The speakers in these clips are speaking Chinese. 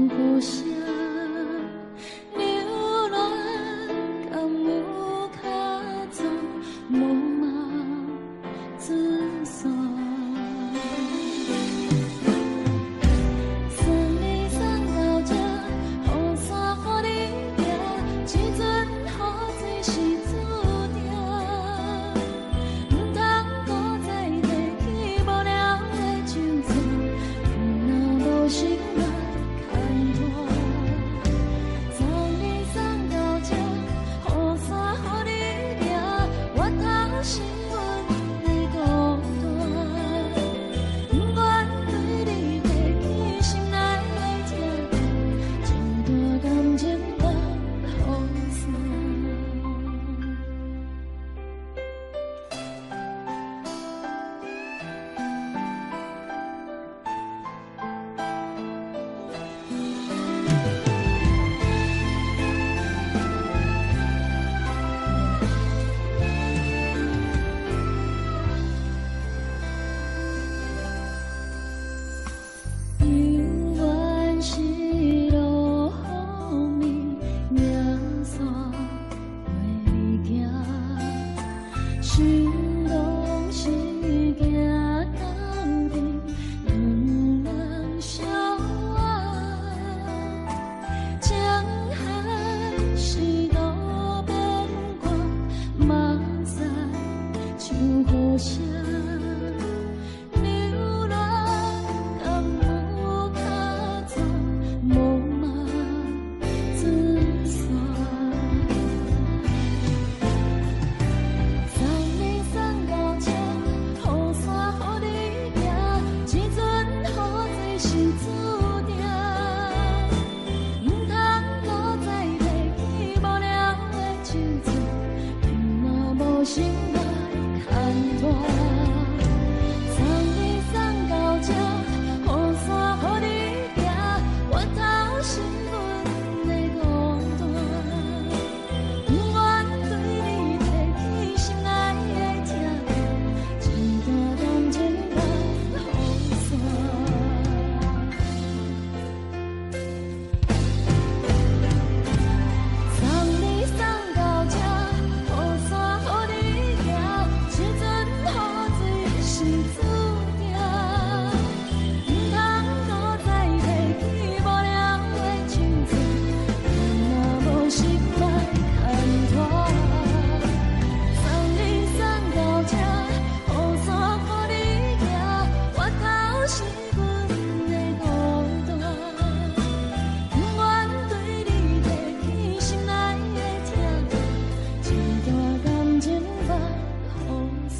雨声流乱，甘有较早无嘛自散。送你送到这，雨伞予你拿，这阵雨水是注定，唔通搁再提起无聊的旧事，若无心来牵拖。送你送到这，雨伞予你拿，我头是阮的孤单，不愿对你提起心内的痛，一段感情放雨伞。永远是落雨暝，命线陪你行，心拢是行同边，两人相爱。江海是路边月，目屎像雨声流乱，甘有较早无嘛自散。送你送到这，雨伞予你拿，这阵雨水是注定，唔通搁再提起无聊的旧事，若无心来牵拖。送你送到这，雨伞予你拿，我头是阮的孤单，不愿对你提起心内的痛，一段感情放雨伞。送你送到这，雨伞予你拿，这阵雨水是注定，唔通搁再提起无聊的旧事，若无心来牵拖。送你送到这，雨伞予你拿，我头是阮的孤单，不愿对你提起心内的痛，一段感情放雨伞。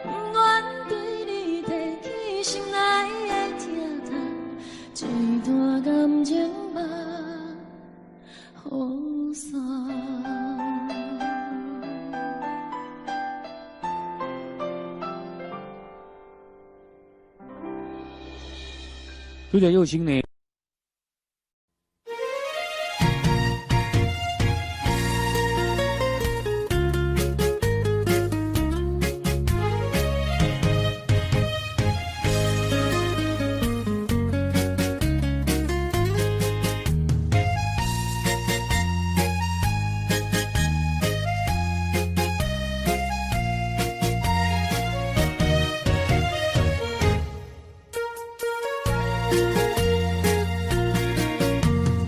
不愿对你提起心内的痛，一段感情放雨伞。对着右心呢。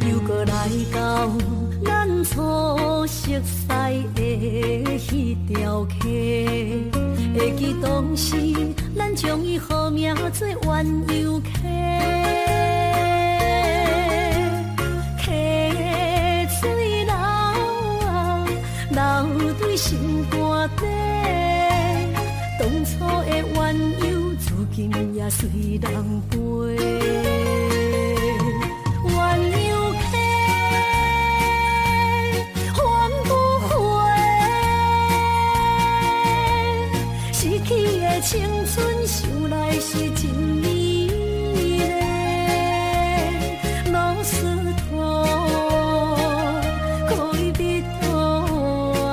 又搁来到咱初熟悉的迄条溪，会记当时咱将伊号名做鸳鸯溪。溪水流啊，流对心肝底，当初的鸳鸯，至今也随人陪。鸳鸯溪，风不回，逝去的青春想来是真美丽，老师徒可以别拖啊，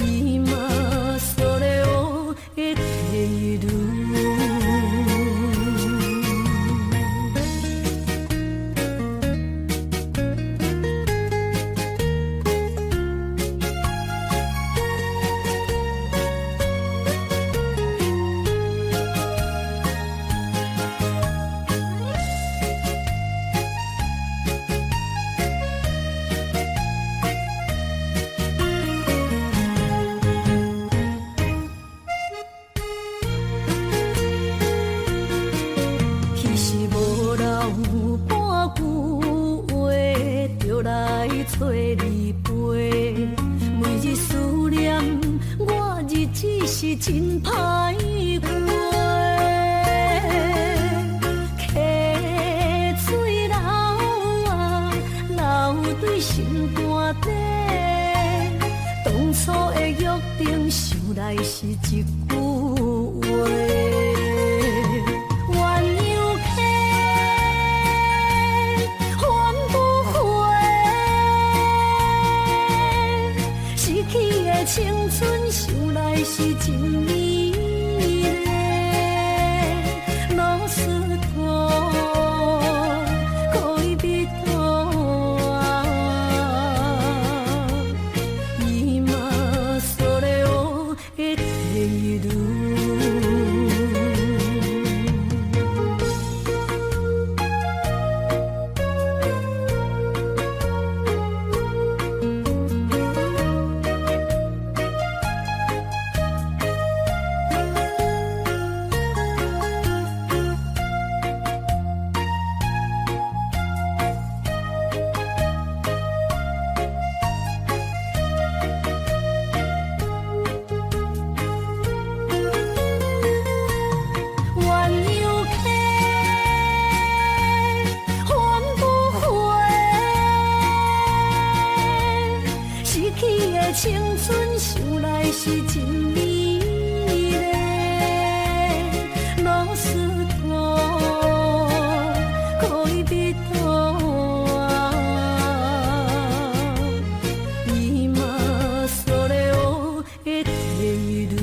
伊嘛所了的地路。就来找你陪。每日思念，我日子是真歹过。溪水流啊，流对心肝底。当初的约定，想来是一句话。青春想来是真美丽，老师徒恋蜜途啊，伊嘛所了的地路。青春想来是真美丽，老师徒恋蜜途啊，伊嘛所了的地路。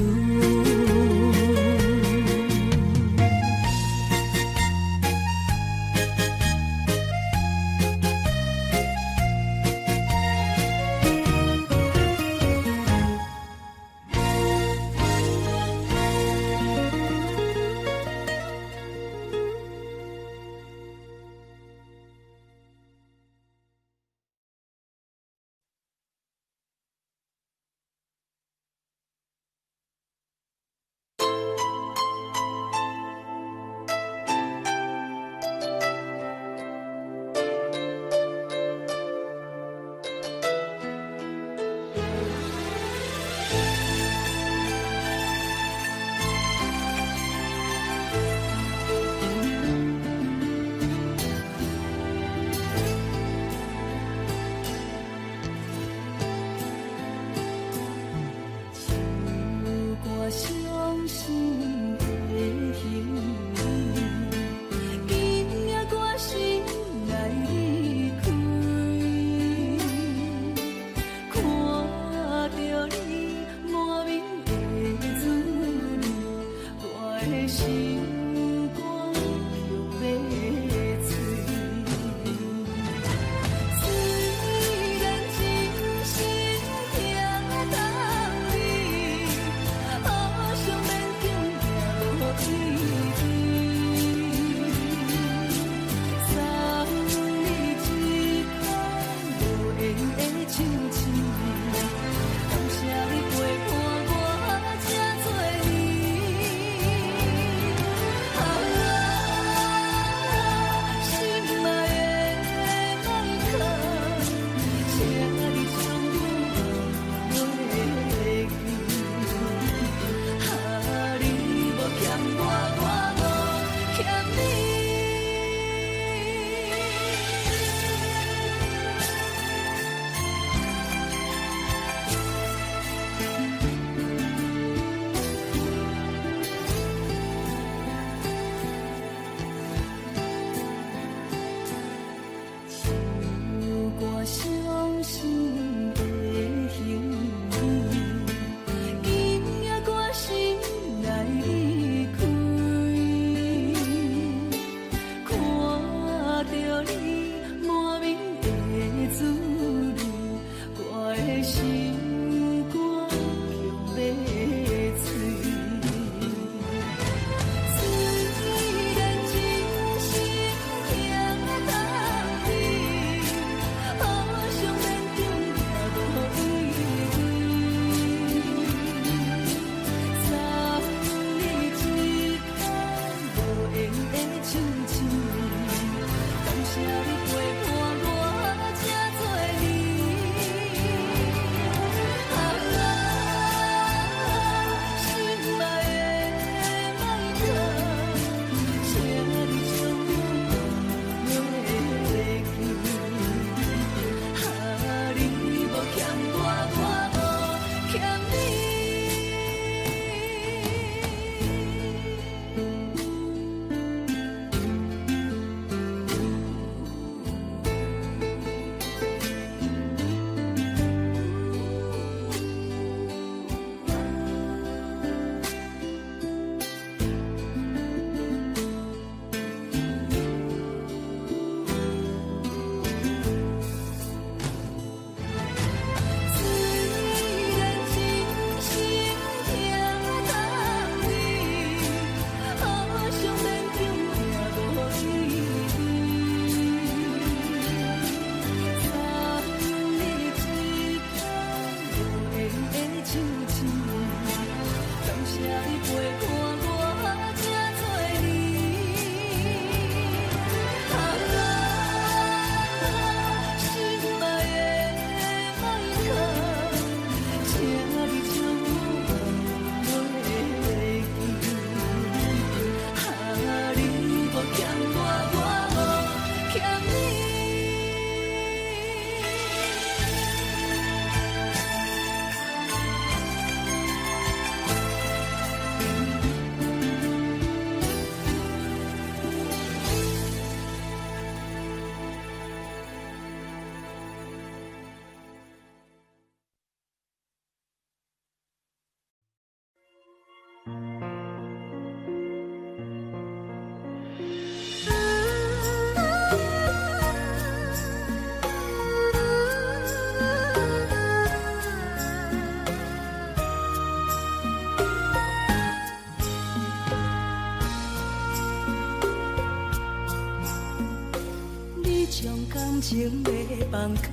感情要放空，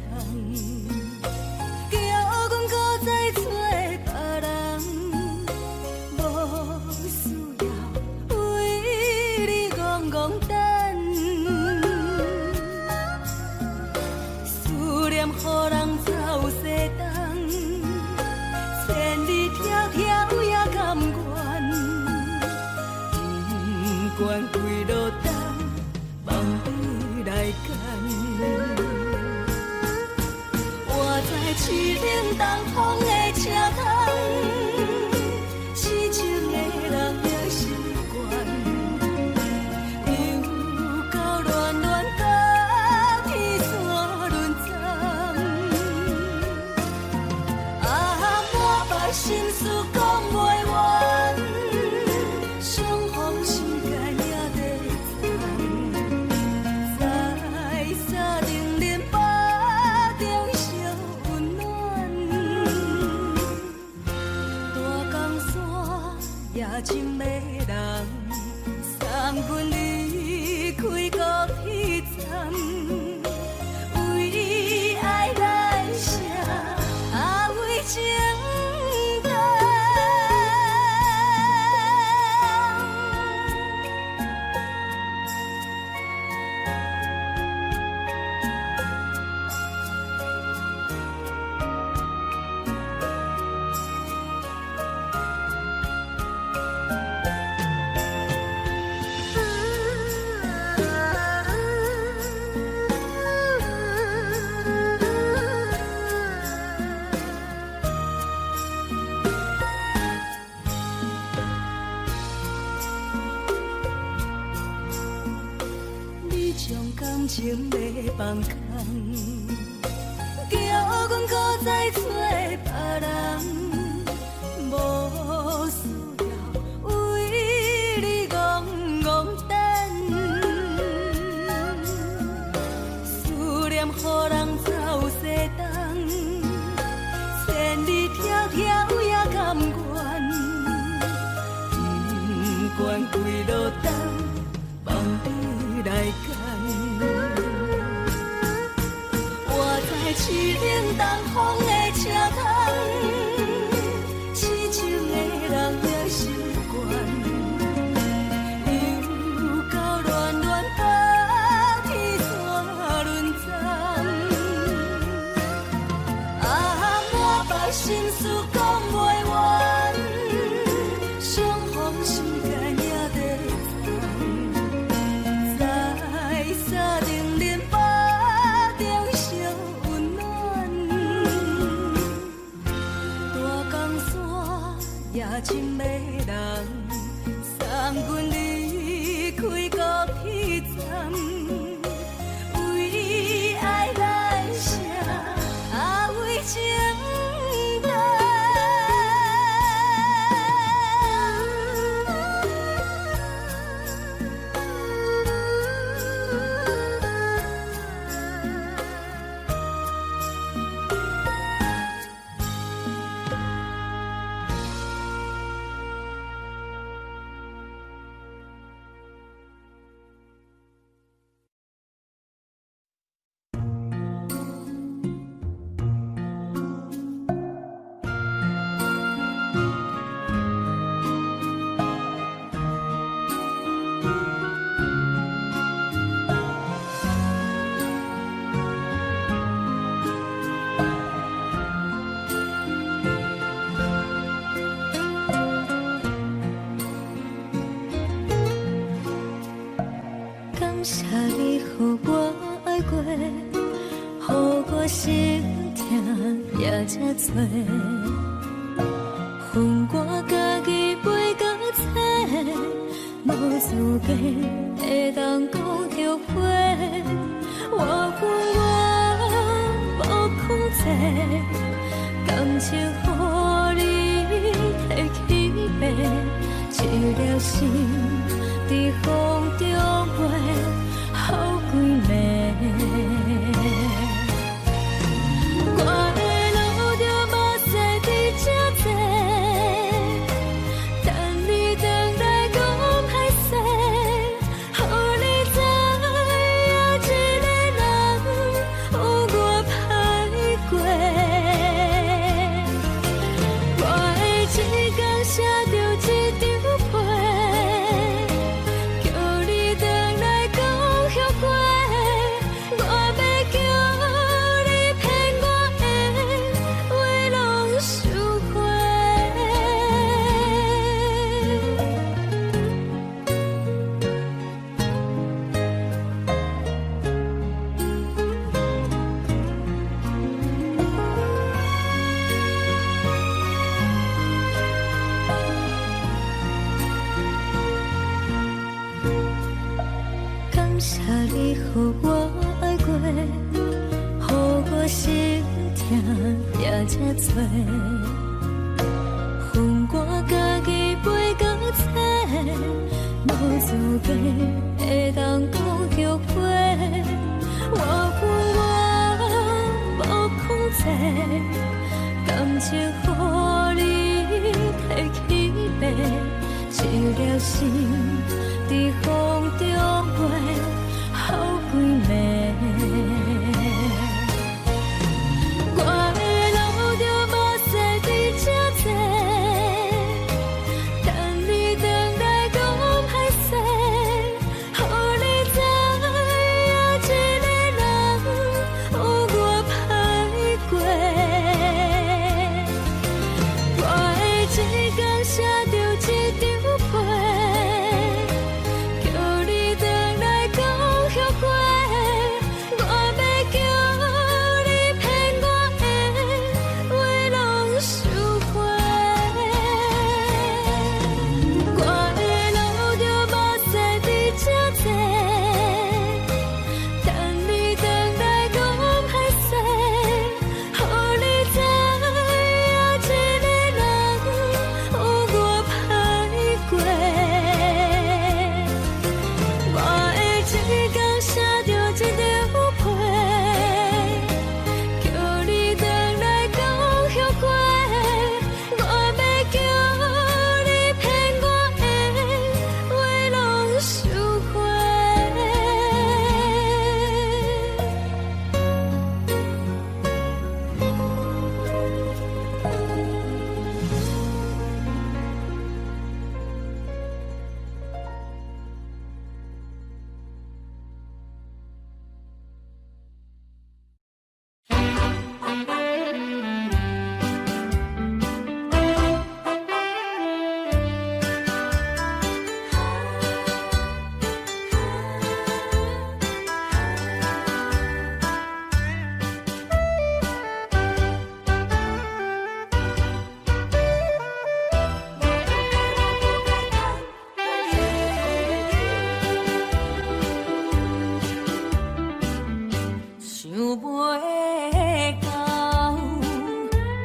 叫阮搁再找别人，无需要为你戆戆等。思念予人走西东，千里迢迢也甘愿，不管几落冬，梦你来干。我在市顶东风的车窗，痴情的人也习惯，又到恋恋到天山沦陷。啊，满腹心事讲袂完，相逢时间也在在沙定林巴中烧温暖。大江山夜深的人，送阮离开高铁站，为爱来写啊为情长。你将感情要放空，叫阮搁再找别人，无需要为你戆戆等。思念予人走西东，千里迢迢也甘愿，不管几落冬，梦你来干。我在市顶东风的车窗，痴情的人也习惯，又到恋恋到天山沦陷。啊，满腹心事讲袂完，相逢时间也在在沙定林巴中烧温暖。大江山夜深的人，送阮离开高铁站，为爱来写啊为情长。感谢你，予我爱过，予我心痛也这多，分我家己陪到切，无资格会当讲后悔。我恨我无控制，感情予你摕去卖，一粒心在风中飞，好几暝。我的路着目屎在这多，等你回来讲歹势，予你知影一个人谢你，予我爱过，予我心痛也这多，恨我家己袂到切，无资格会当讲后悔。我恨我无控制，感情予你提起白，一粒心在风中飞，好几暝。我的路就无西伫这多，等你回来讲歹势，予你知影一个人有我歹过。我的一天写着一张被，叫你回来讲后悔。我要叫你骗我的话拢收回。我的路就无西伫这多，等你回来讲歹势，予你知影一个人有我歹过。我的一天写着一张被，叫你回来讲后悔。我要叫你骗我的话拢收回。想袂到，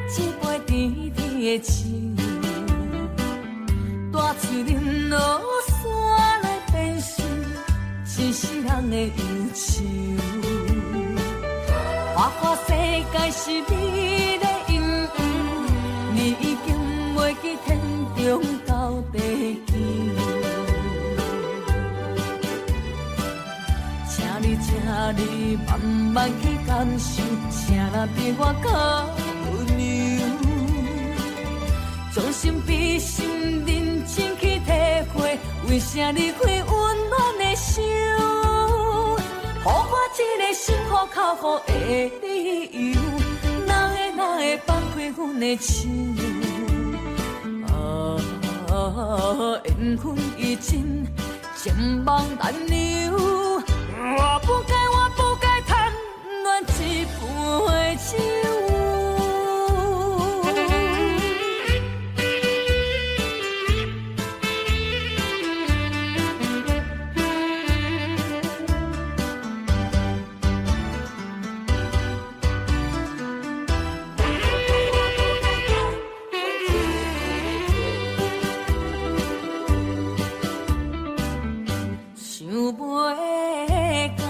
一杯甜甜的酒，带出林落山来变成一世人的忧愁。花花世界是你的阴影，你已经袂记天中到地球。请你慢慢去感受，请若比我较温柔，将心比心，认真去体会，为啥离开温暖的手，予我一个心苦口苦的理由，哪会放开阮的手？缘分已尽，情网难留。我不该贪恋一杯酒。想袂到，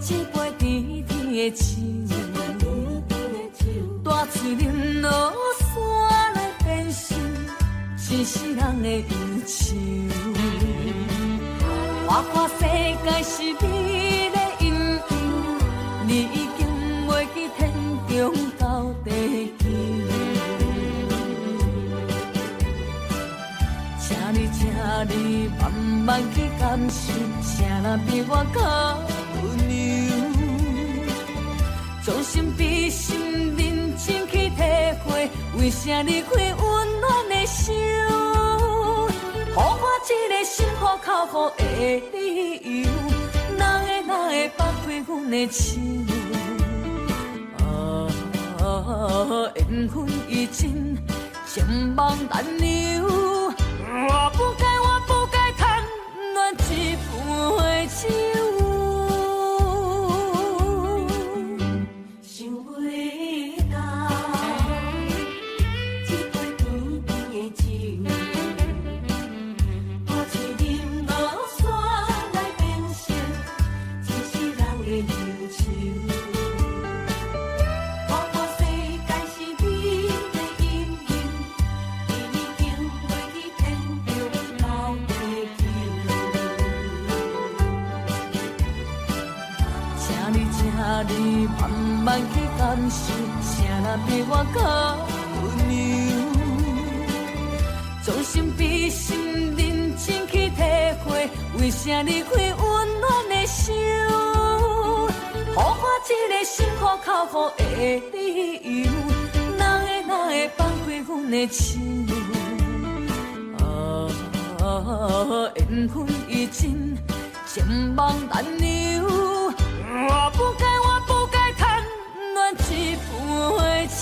一杯甜甜的酒，带出林落山来变成一世人的忧愁。花花世界是你的阴影，你已经袂记天中到地球。请你慢慢去感受，谁人比我较温柔？将心比心，认真去体会，为啥离开温暖的手？予我一个心苦口苦的理由，哪会放开阮的手？缘分已尽，情网难留。我不该贪恋一杯你慢慢去感受，谁人比我较温柔？将心比心，认真去体会，为啥离开温暖的手？予我一个心苦口苦的理由，哪会放开阮的手？缘分已尽，情梦难留。我不该贪恋一杯酒。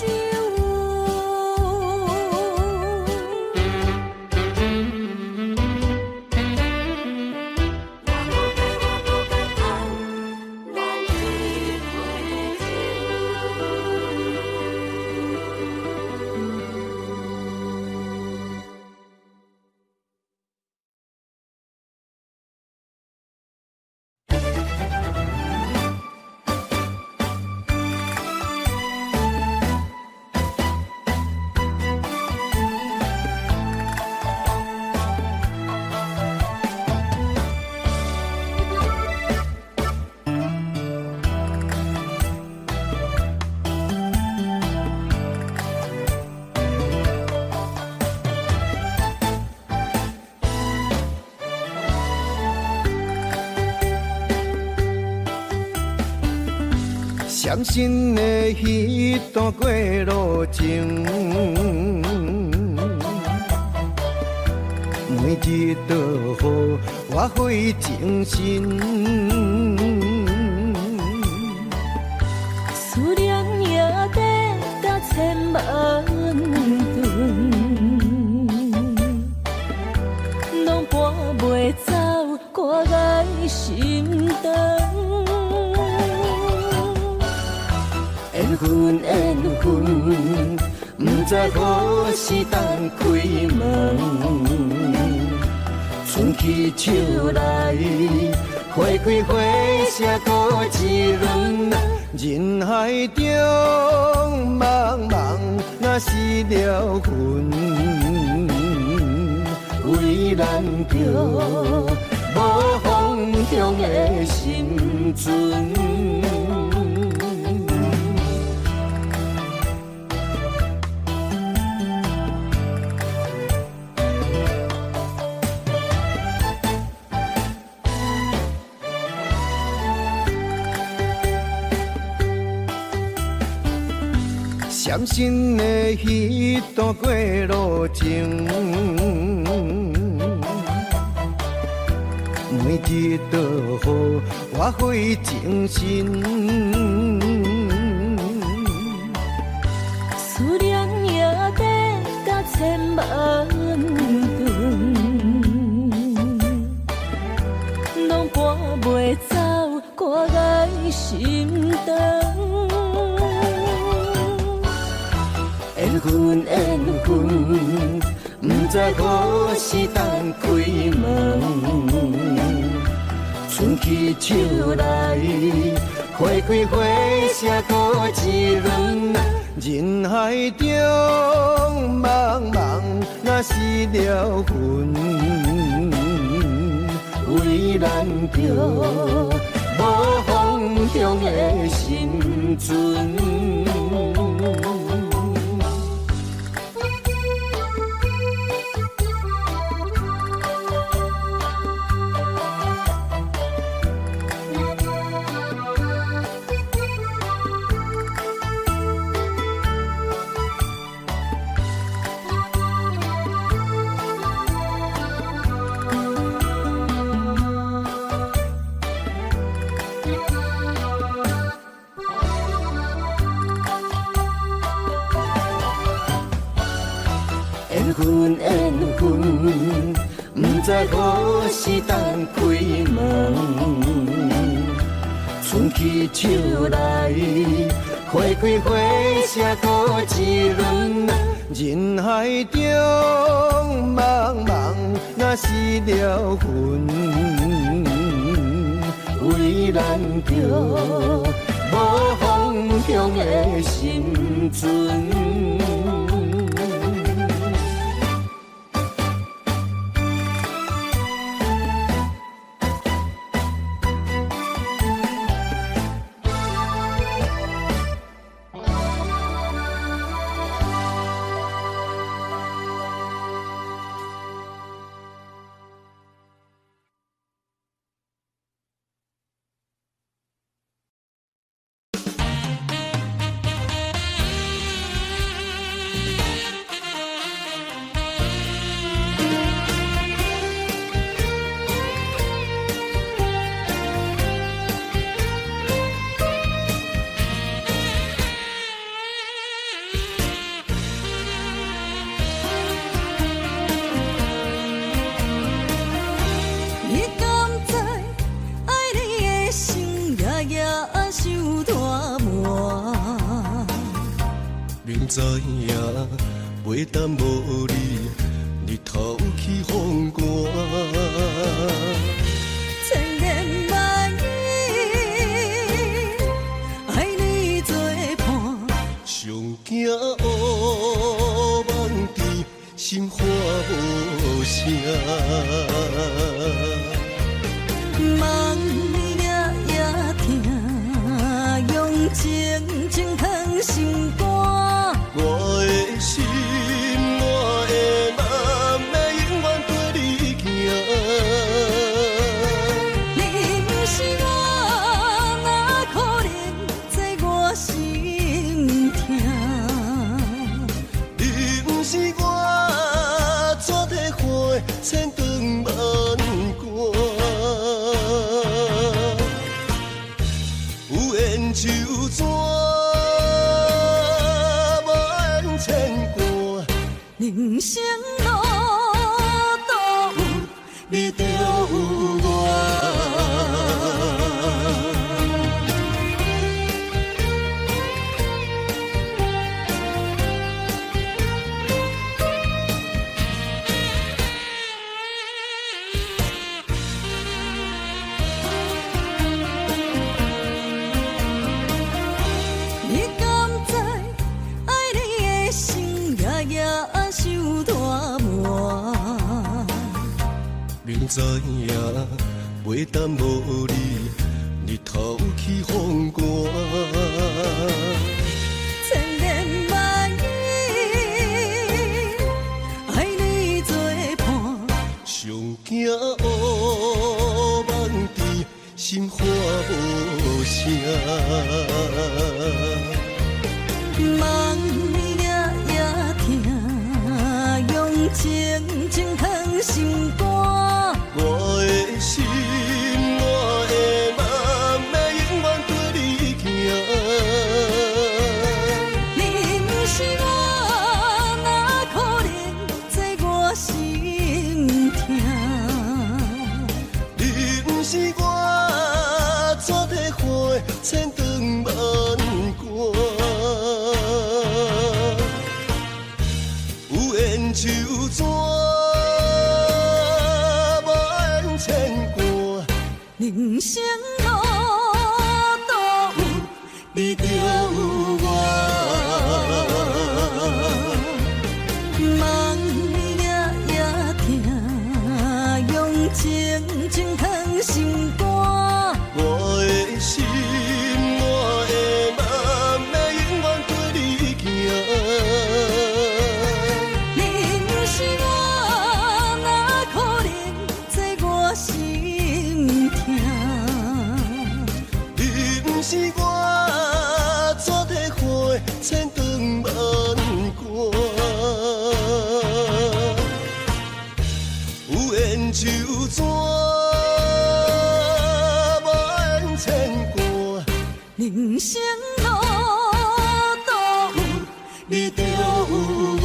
伤心的彼段过路程，每一道雨我费精神，思念也得到千万吨，拢搬袂走挂在心肠。缘分，不知何时当开门。春去秋来，花开花谢过一轮。人海中茫茫，若是了魂，为咱着无方向的心存。伤心的彼段过路程，每一道雨我费精神，思念也得到千万吨，拢搬袂走挂在心肠。缘分，不知何时当开门。春去秋来，花开花谢过一轮。人海中茫茫，若是了魂，为咱着无方向的心存。缘分，不知何时当开门。春去秋来，花开花谢过一轮。人海中茫茫，若是了魂，为咱着无方向的心存。知影，袂当无你，日头起风寒。千言万语，爱你作伴。上惊乌梦伫心喊无声。梦夜夜听，用情情藏心肝。我的心，我的梦，要永远跟你行。你不是我，哪可能在我心痛？你不是我，怎地花千长万关？有缘就怎？人生路都有你，就有我。你敢知爱你的心夜夜受大磨？明知影袂当无你，日头起风寒。千言万语，爱你作伴。上惊乌梦伫心喊无声。梦夜夜听，用情情藏心肝。我的心，我的梦，要永远跟你行。你不是我，哪可能在我心痛？你不是我，怎地花千长万关？有缘就怎？人生路都有你，就有我。梦夜夜听，用情情藏心肝。我的心，我的梦，要永远跟你行。你不是我，哪可能在我心痛？你不是我，怎地花千长万关？有缘就怎？万千关。人生路都有你，就有我。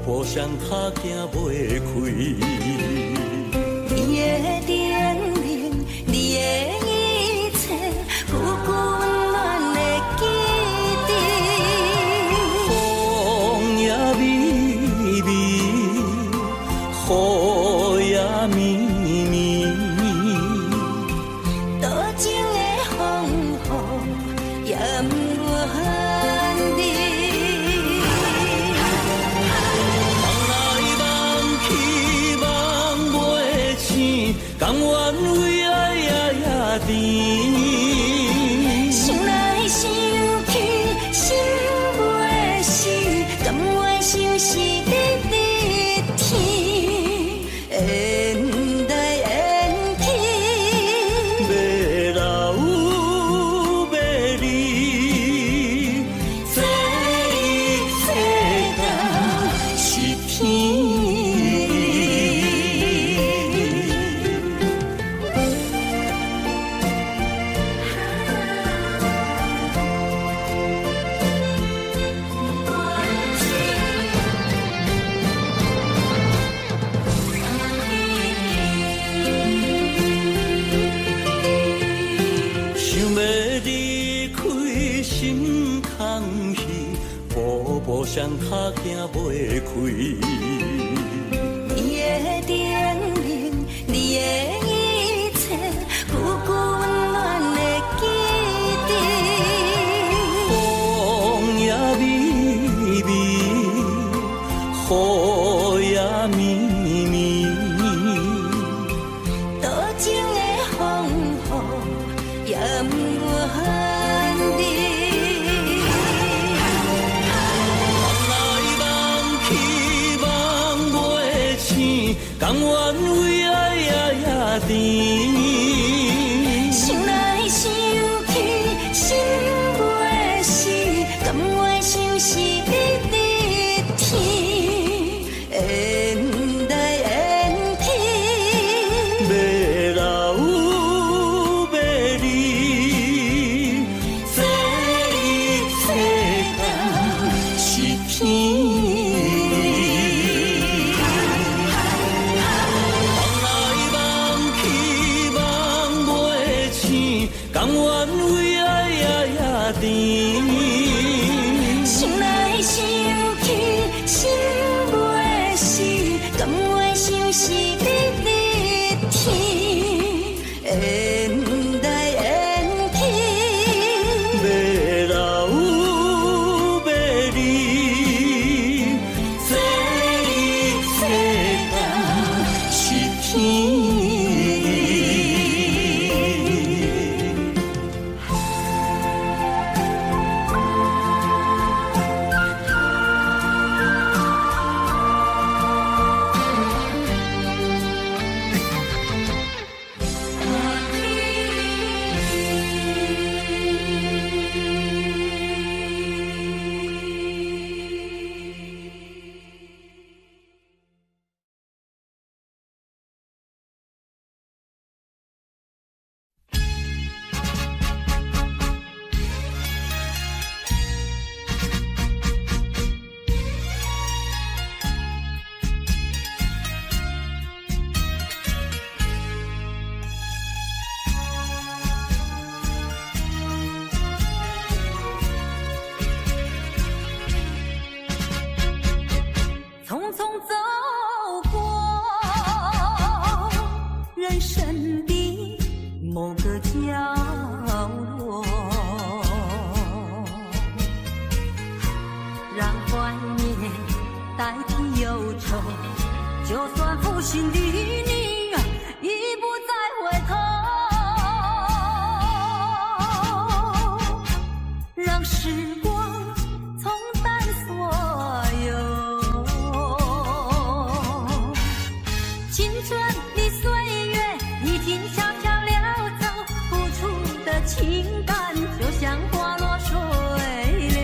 步上脚行袂开。你的叮咛，你的一切，久久温暖的记忆。风也微微，雨也绵绵，想是你的天，缘来缘去，要老要离，这一世间是天。步上脚行袂开，你的叮咛，你的一切，久久温暖的记忆。风也微微，雨也绵绵，多情的风雨也不愿离。甘愿为爱夜甜，想来想去心袂死，甘愿想是你的天，缘来缘去，要老要离，这一世间是天。甘愿为爱夜甜，想来想去心袂死，甘愿想是你的天，缘来缘去，要老要离，这一世间是天。某个角落，让怀念代替忧愁。就算负心的你已不再回头，让时光冲淡所有青春的岁月已经悄悄溜走，付出的情感就像花落水流。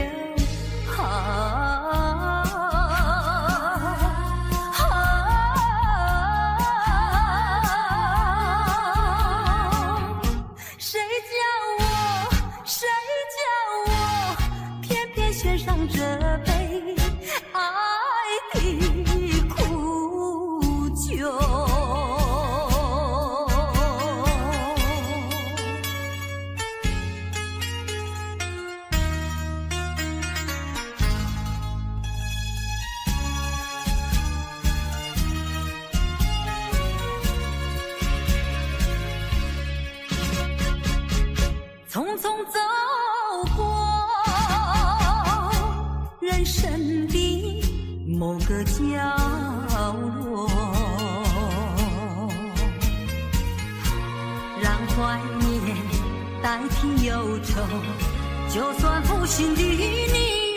谁叫我偏偏选上这杯爱的苦酒？匆匆走过人生的某个角落，让怀念代替忧愁。就算负心的你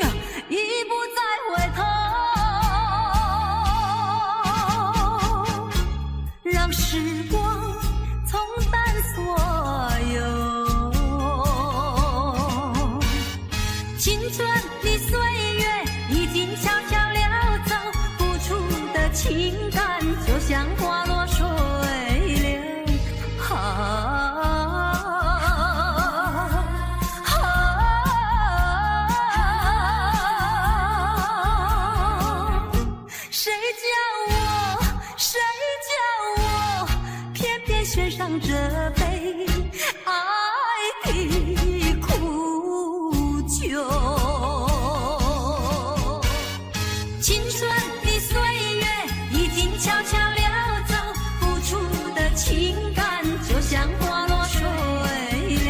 已不再回头，情感就像花落水流，谁叫我偏偏选上这杯爱的苦酒？青春的岁月已经悄悄溜走，付出的情感就像花落水流。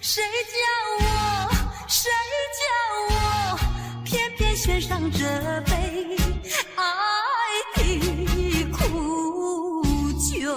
谁叫我偏偏选上这杯爱的苦酒？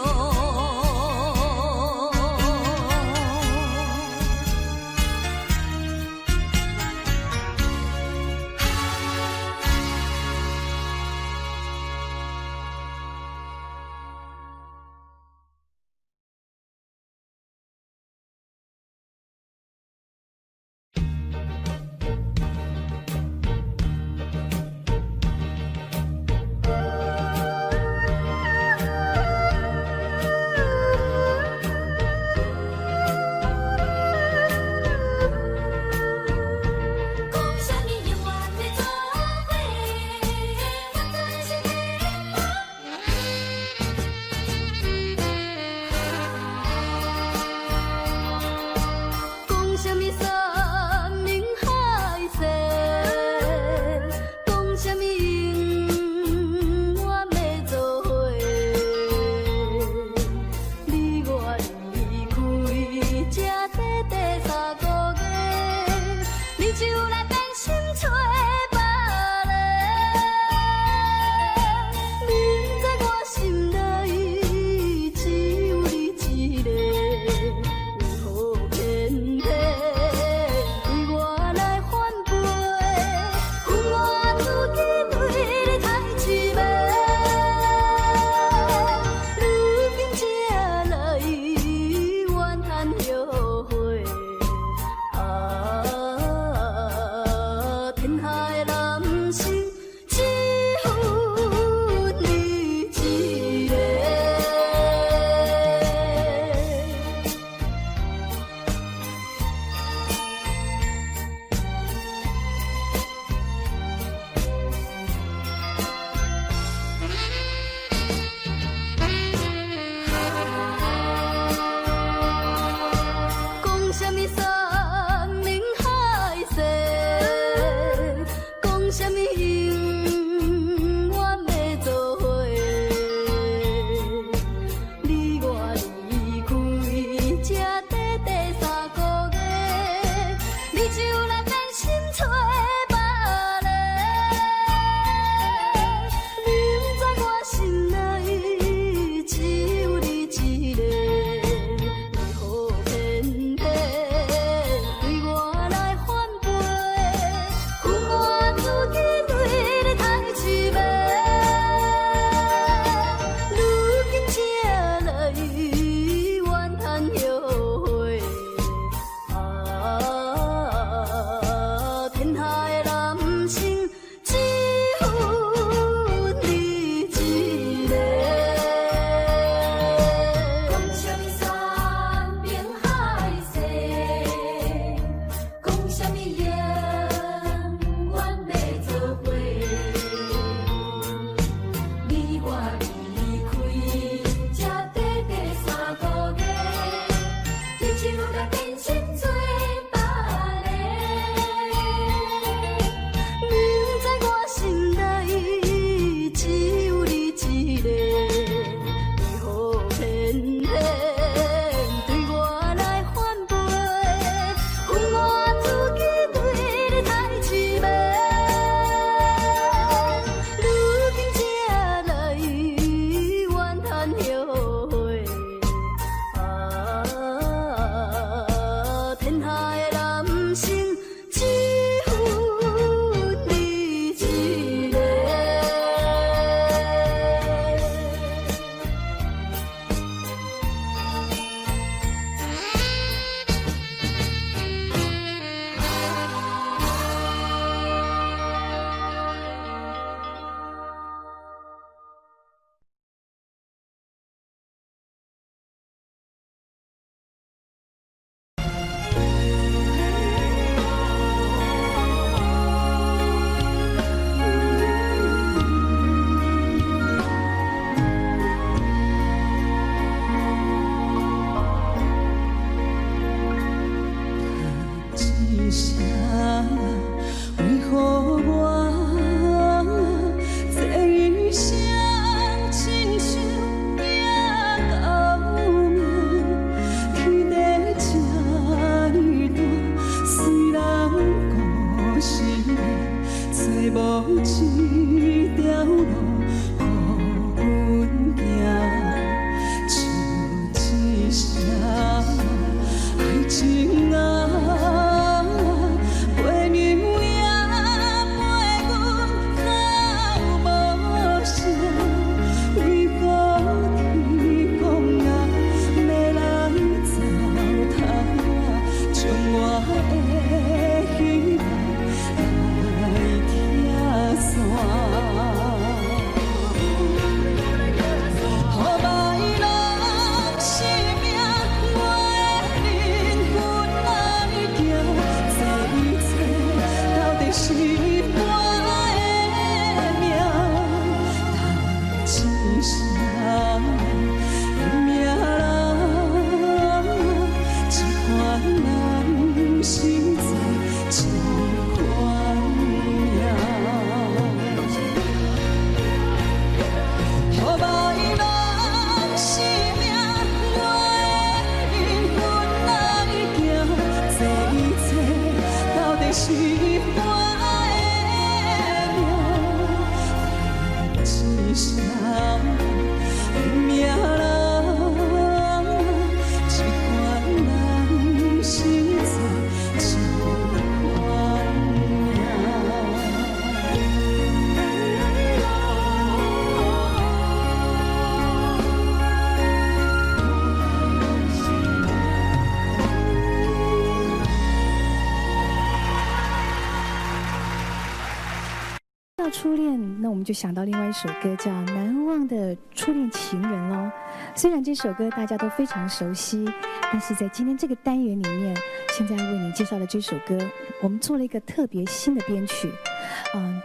初恋，那我们就想到另外一首歌叫《难忘的初恋情人》喽。虽然这首歌大家都非常熟悉，但是在今天这个单元里面，现在为你介绍的这首歌，我们做了一个特别新的编曲。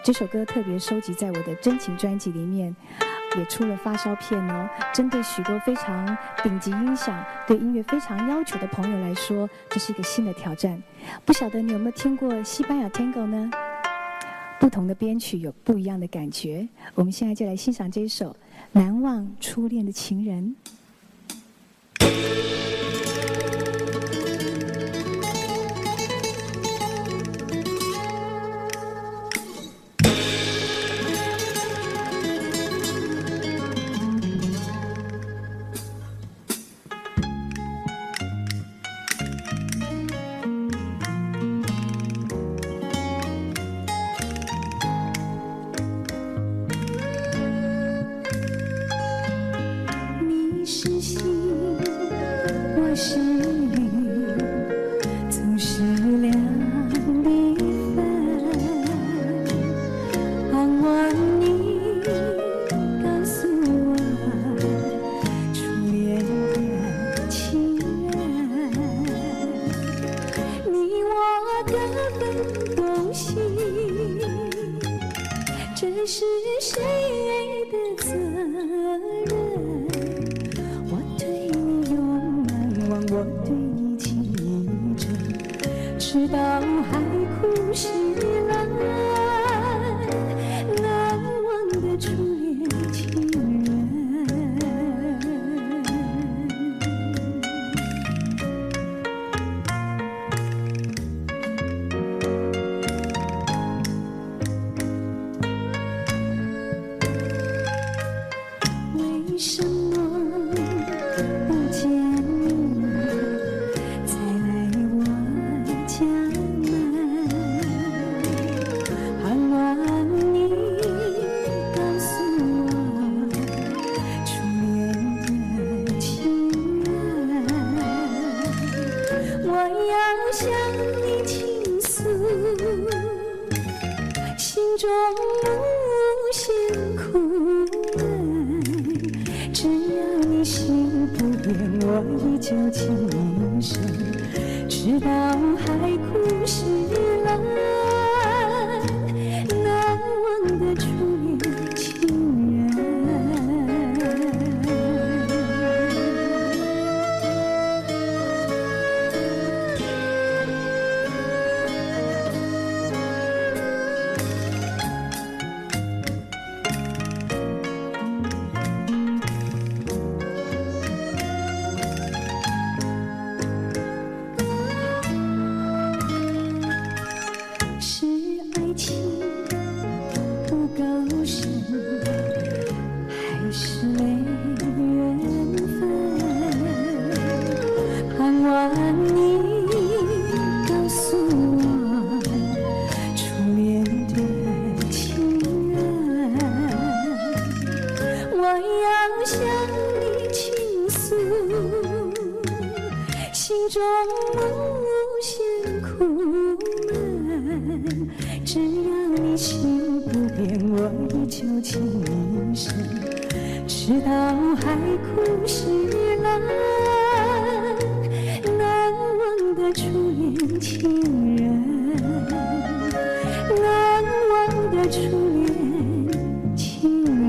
这首歌特别收集在我的真情专辑里面，也出了发烧片哦。针对许多非常顶级音响、对音乐非常要求的朋友来说，这是一个新的挑战。不晓得你有没有听过西班牙 Tango 呢？不同的编曲有不一样的感觉。我们现在就来欣赏这一首《难忘初恋的情人》。是心，我是雨，总是两离分。盼望你告诉我，初恋的情人，你我各分东西，这是谁的责任？我对你情真，直到海枯石烂，难忘的初恋情人。为什么不见你再来我家门？盼望你告诉我初恋的情人。我要向你倾诉心中无限苦闷，只要你心不变，我依旧情深，直到海枯石烂，难忘的初恋情人。是爱情不够深，还是没缘分？盼望你告诉我初恋的情人。我要向你倾诉心中无限苦闷，只要你心不变，我依旧情深，直到海枯石烂，难忘的初恋情人，难忘的初恋情人。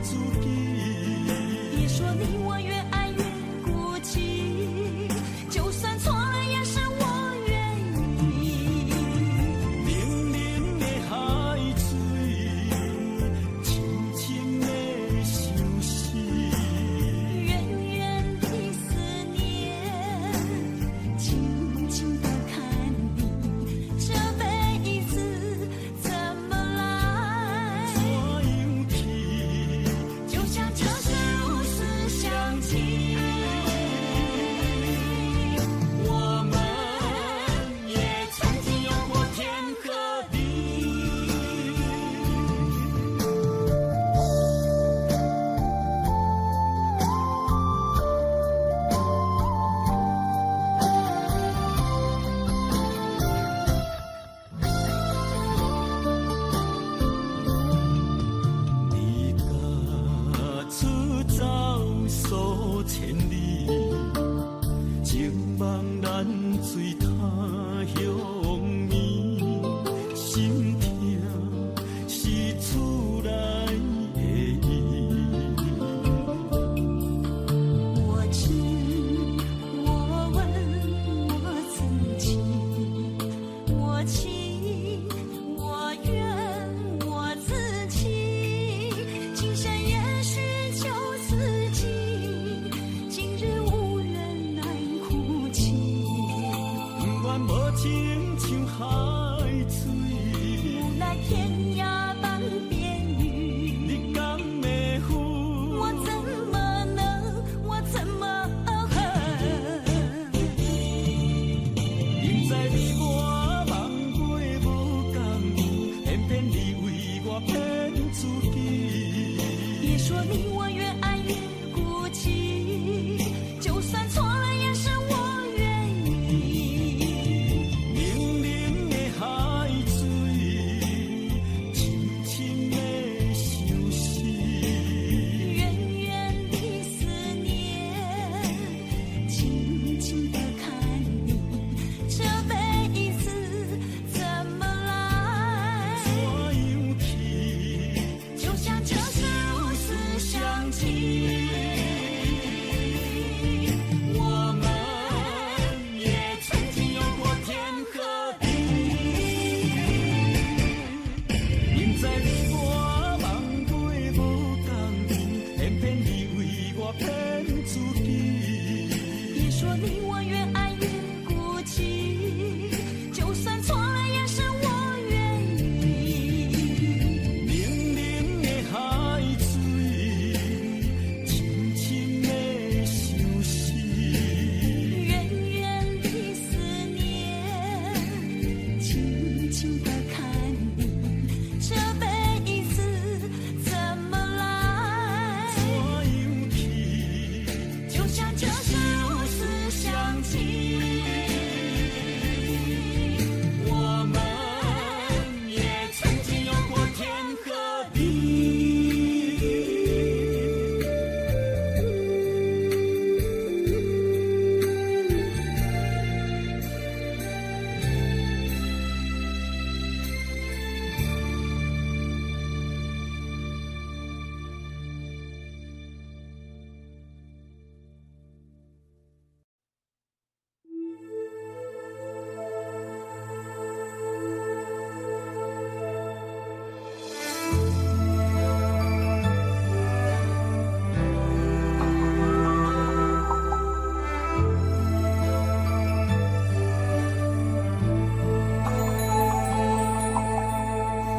自己。别说你我越爱越孤寂，就算错了也是我愿意。冷冷的海水，深深的相思。远远的思念，静静的看你，这辈子怎么来？怎样去？就像这是如此相契。我们也曾经有过天和地。离家出走数千里，情望咱水他乡面，心痛是厝内的伊。我知，我问我自己，我情，我愿，我自欺。今生也许就此尽，今日无人来哭泣。不愿无情像海水，无奈天涯半边雨，你敢袂负？我怎么能，我怎么恨？明知你我梦过无共阵，偏偏你为我骗自己。别说你我越爱越孤寂，就算错了也是我愿意。冷冷的海水，深深的相思。远远的思念，静静的看你，这辈子怎么来？怎样去？就像这是如此相契。我们也曾经有过天和地。明知你我梦过无共阵，偏偏你为我骗自己。别说你我越爱越孤寂，就算错了也是我愿意。冷冷的海水，深深的相思。远远的思念，静静的看你，这辈子怎么来？怎样去？就像这是如此相契。我们也曾经有过天和地。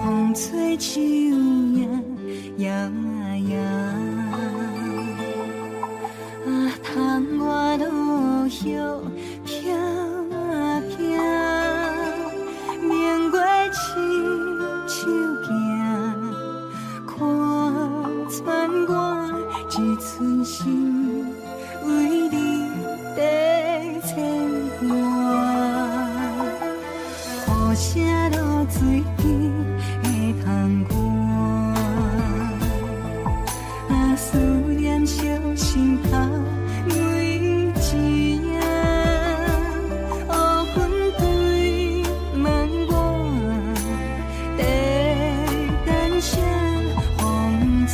风吹树叶摇啊摇，啊，窗外落叶飘啊飘，明月亲手行，看穿我一寸心，为你地牵挂，雨声落水边。通我啊，思念小心头每一夜，黑云对问我，地等声风吹。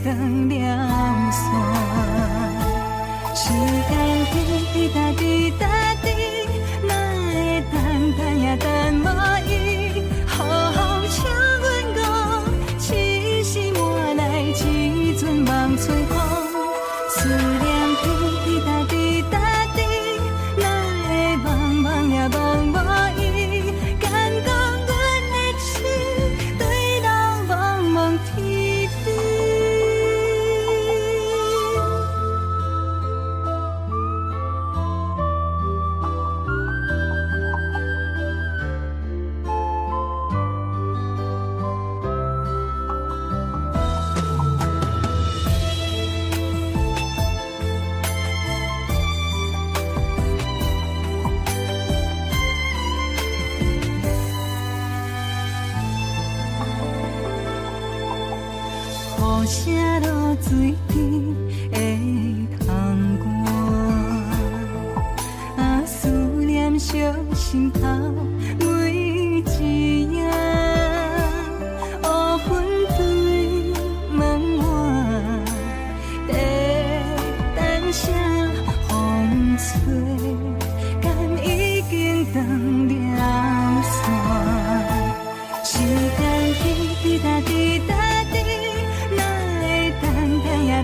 断了线。时间滴答滴答滴，哪会等也等无伊？好好请阮讲，痴心换来一阵梦吹风。思念滴答滴答滴，哪会茫茫也茫无伊？敢讲阮的痴，对人茫茫天边。雨声落水边的窗外，思念烧心头每一夜，乌云对门外，在等啥风吹，敢已经断了线。时间滴答滴答滴。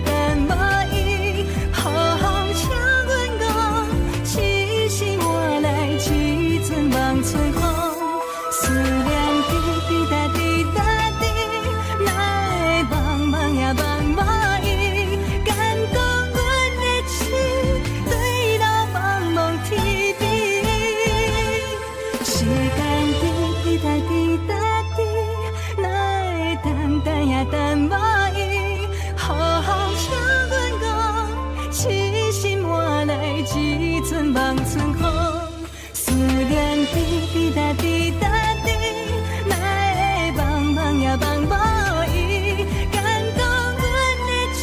等无伊，好好请阮讲，痴心换来一阵梦吹风。思念滴答滴答滴，哪会茫茫也茫无伊？敢讲阮的痴，对人茫茫天边。时间滴答滴答滴，哪会等也等无伊？好好请阮讲，痴心换来一阵望春风。思念滴答滴答滴，哪会茫茫也茫无伊？敢讲阮的痴，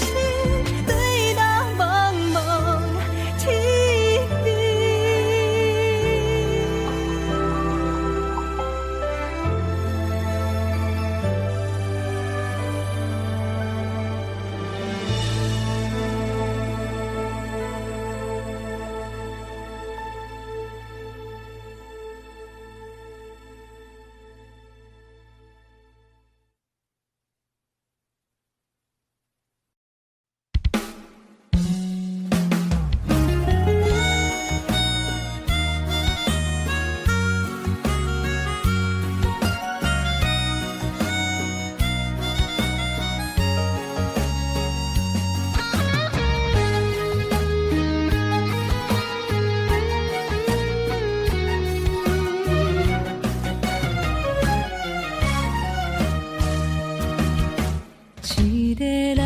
对人茫茫天边。一个人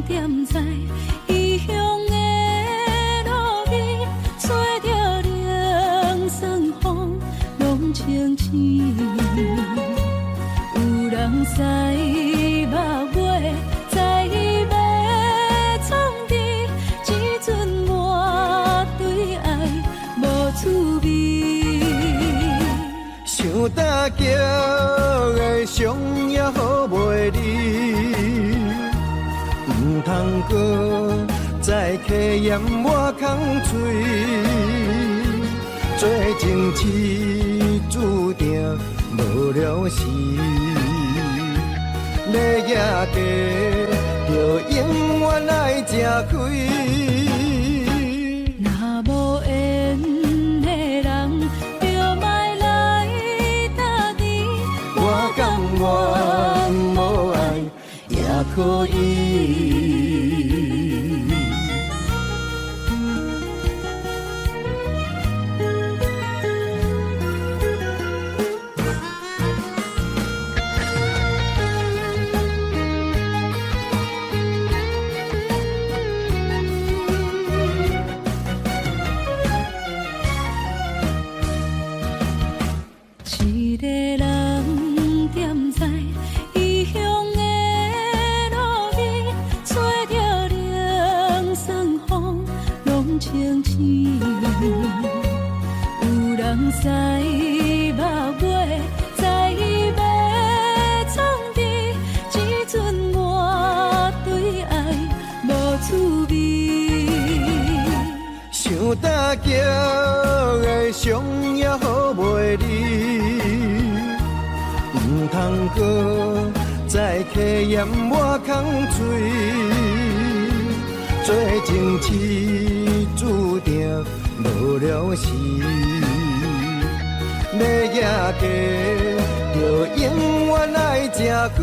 踮在异乡的路边，吹着凉爽风，拢清醒。有人使目尾，在要创治，一阵我对爱无滋味。想大叫的伤也好袂离，唔通搁再去嫌我空嘴，做情痴注定无了时，要野家就永远爱吃亏。若无缘的人，就莫来打你。我甘愿无爱也可以。一个人踮在异乡的路边，吹着大桥的伤也好袂离，唔通搁再客嫌我空嘴，做情痴注定无了时，要夜家就永远爱吃亏。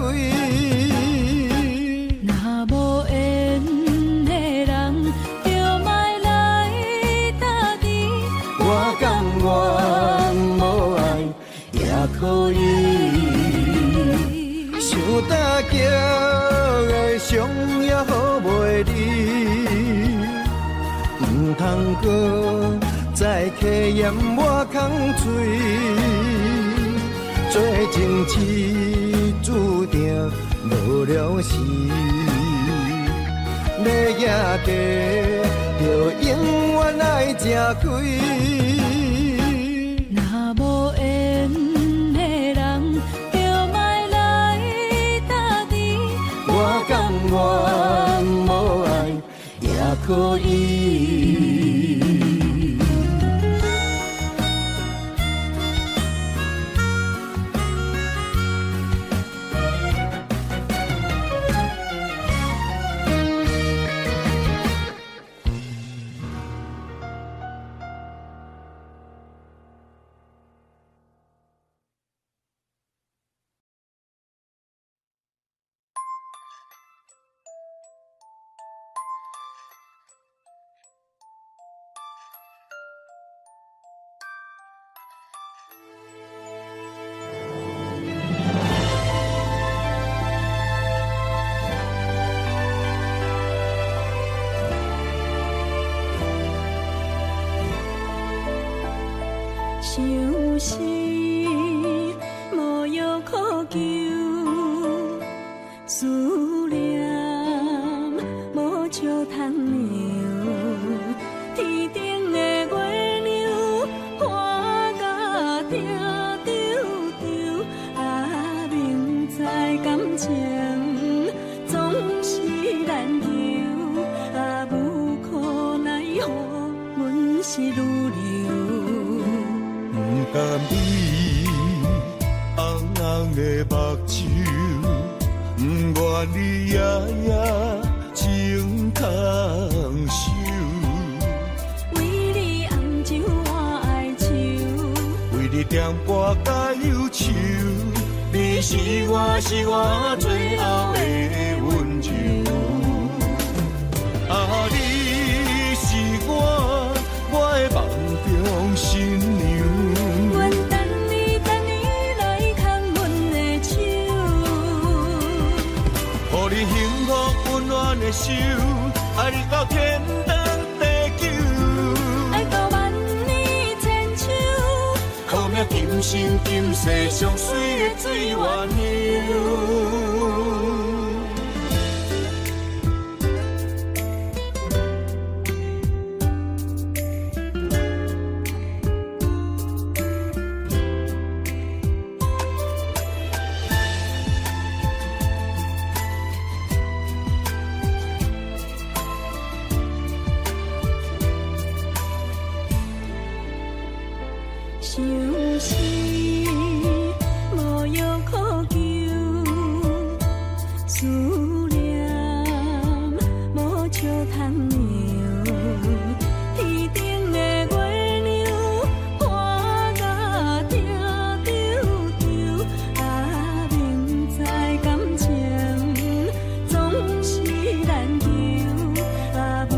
若无缘的人，就莫来打滴。我甘愿无爱也可以，想大桥的伤也好袂离，唔通搁再客嫌我空嘴，做情痴注定无了时，要夜家就永远爱吃亏。若无缘的人，就莫来打滴。我甘愿无爱也可以。想是无药可救，思念无笑通留。天顶的月亮花甲定丢丢，啊，明知感情总是难求，啊，无可奈何，阮是愈流。不甘你红红的目睭，不愿你夜夜情空守。为你红酒换哀愁，为你点歌甲忧愁，你是我最后的温柔。啊，你是我的梦中新娘。阮等你来牵阮的手，予你幸福温暖的手，爱你到天长地久，爱到万年千秋。靠命今生今世上水的水源流。想是无药可救，思念无笑通留。天顶的月亮花甲定丢丢，啊，明知感情总是难求，啊，无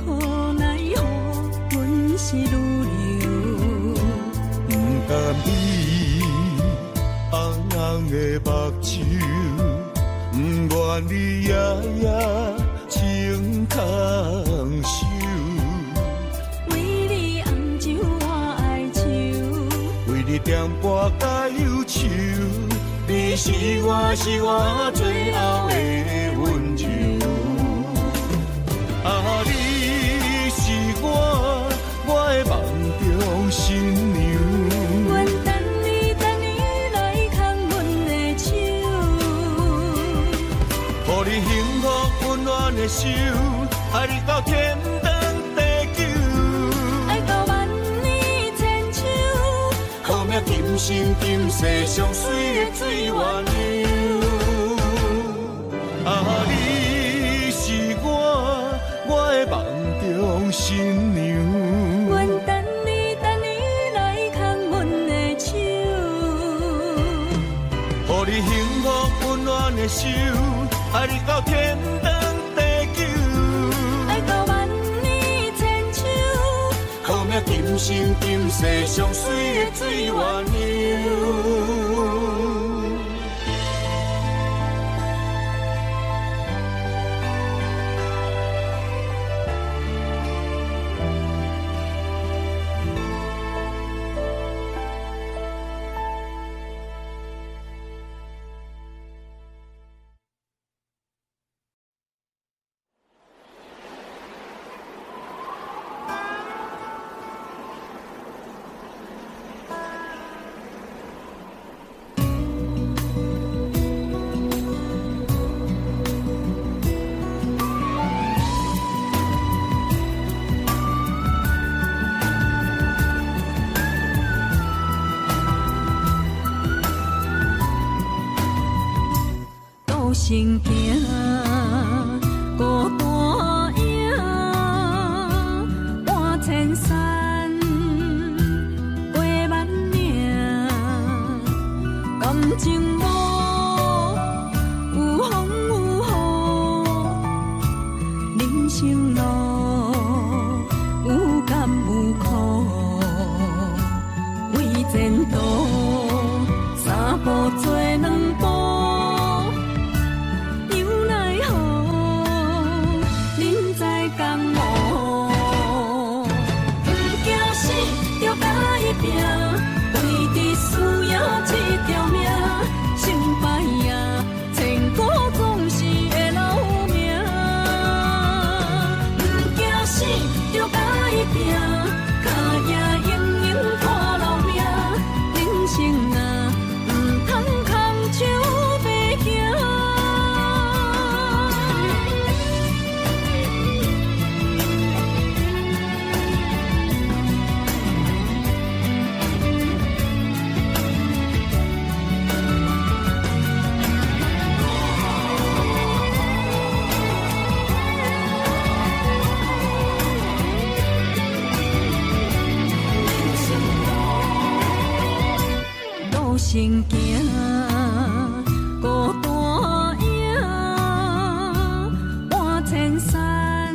可奈何，阮是愈流。甘你红红的目睭，不愿你夜夜情空守。为你红酒换哀愁，为你点歌甲忧愁，你是我最后的温柔。啊，你是我的梦中新娘。阮等你来牵阮的手，予你幸福温暖的手，爱你到天长地久。生今世上水的水源流。啊，你是我的梦中新娘。愿等你来牵阮的手，予你幸福温暖的手，爱你到天长地久。爱到万年千秋。靠命今生今世上水的水源流。行行，孤单影，半千山，过万岭，感情无有风有雨，人生路有甘有苦，为前途三步做两步。行行，孤单影，半千山，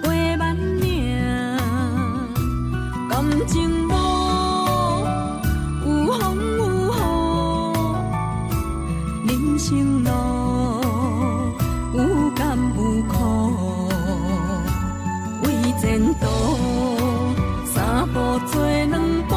过万岭，感情无有风有雨，人生路有甘有苦，为前途三步做两步。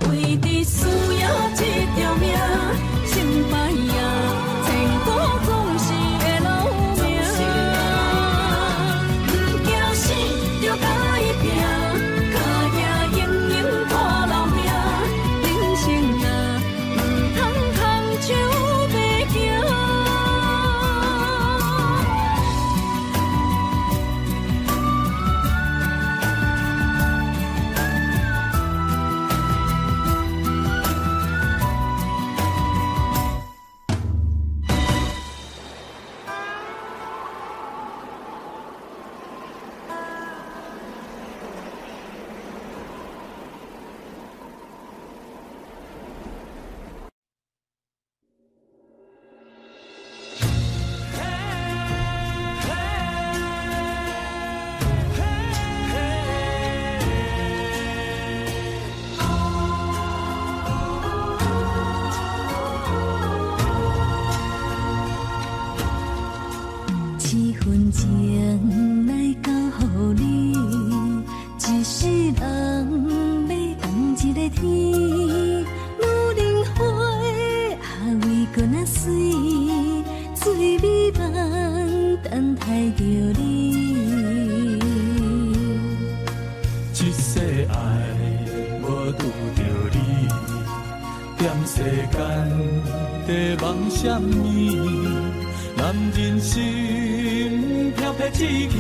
为你需要一世人要共一个天，女人花啊为搁那水，水美梦等待着你。一世爱无拄着你，踮世间在梦什么？男人心飘撇一去，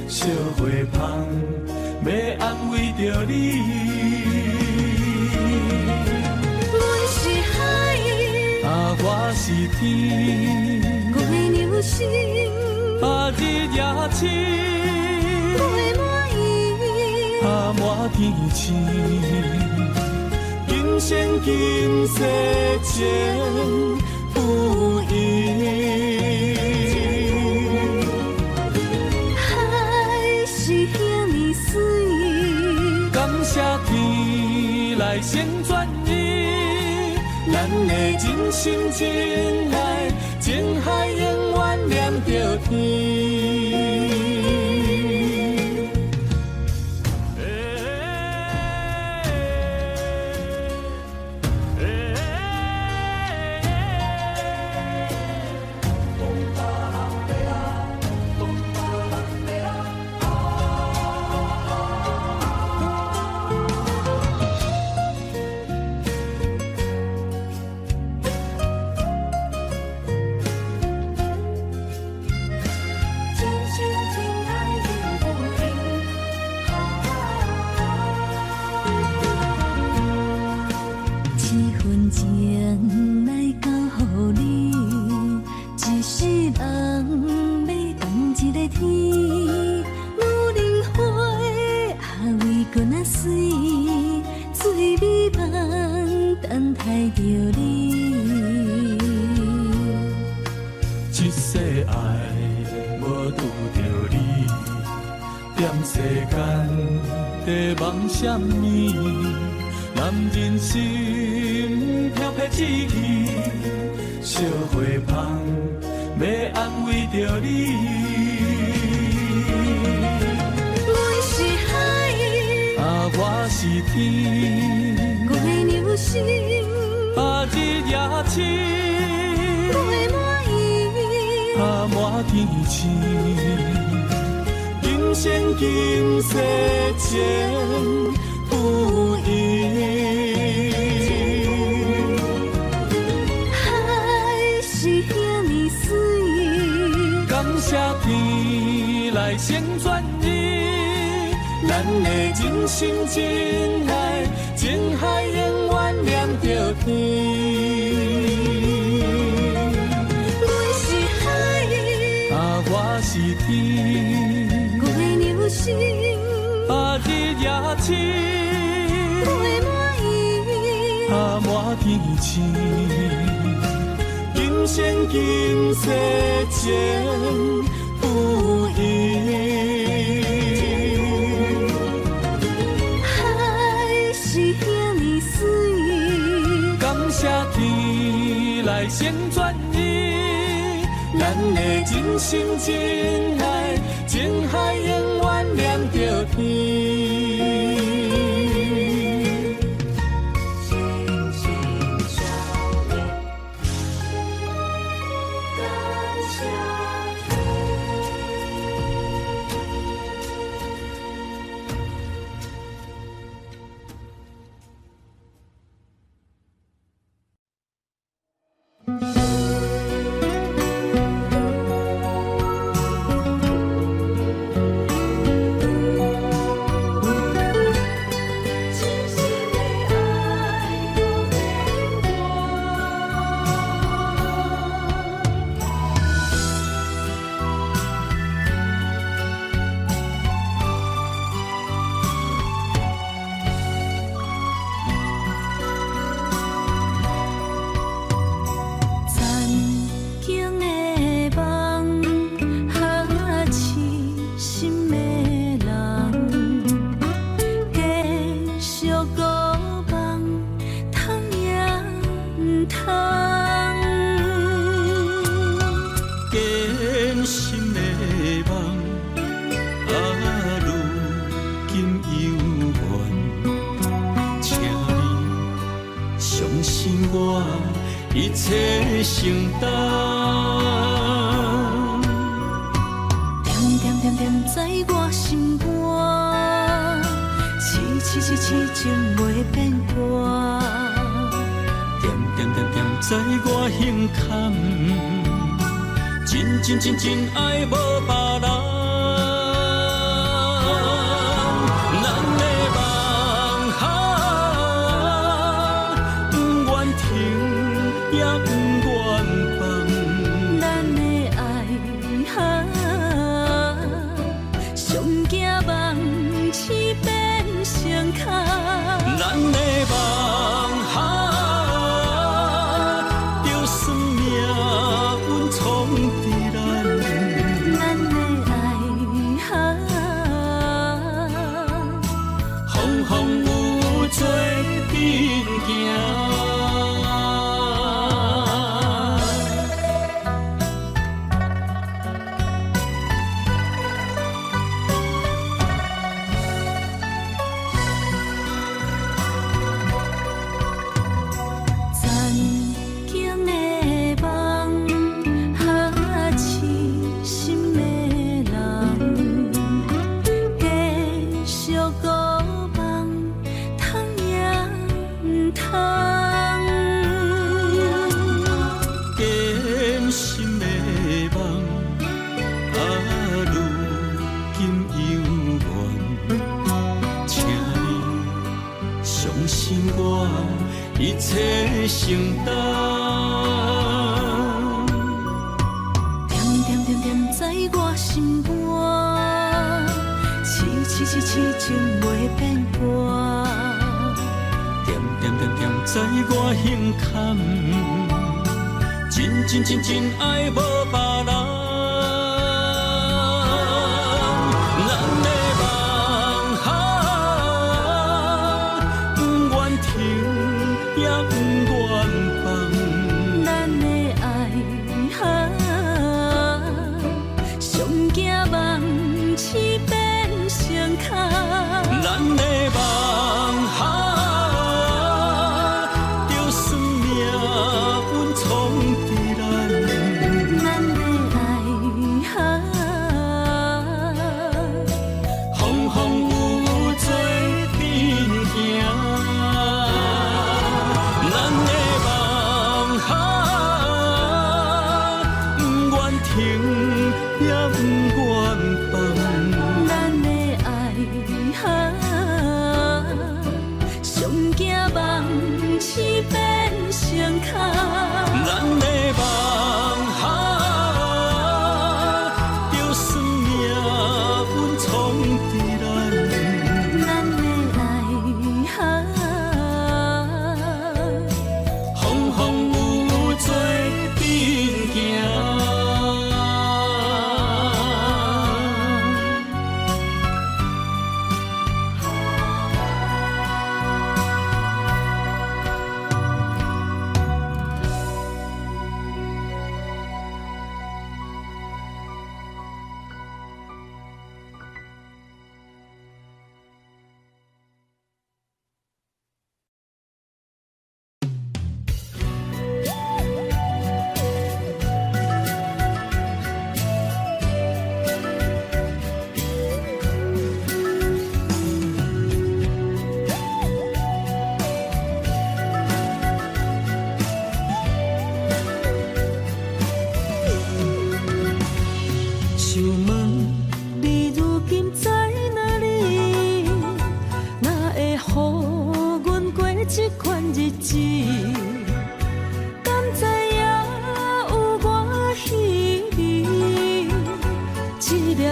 小花香要安慰着你。阮是海，啊，我是天，我的牛心啊，日夜深，陪满意。啊，满天星，今生今世情不移。海是遐尼水，感谢天来成全伊，咱的真心真爱，情海永远念着天。情来交予你，一世人要共一个天。女人花啊为搁那水，水美梦等待着你。一世爱无拄着你，踮世间在梦什么？男人心飘撇一去，小花香要安慰着你。阮是海，啊，我是天，我的牛心啊，日夜深，陪满意。啊，满天星，今生今世情不移。海是遐尼水，感谢天来成全伊，咱的真心真爱，情海永远念着天。阮是海，啊，我是天，我的牛心啊，日夜深，陪满意。啊，满天星，今生今世情不移。海是遐尼水，感谢天来成全伊，咱的真心真爱，情海永远念着天。犹原，请你相信我，一切承担。点点在我心肝，痴情袂变卦。点在我胸坎，真爱无别人。咱的梦想，不愿停，也不愿放。咱的爱上惊梦痴变成空。咱的梦想。一切承担，点在我心肝，痴情袂变卦。点在我胸坎，真爱无别人。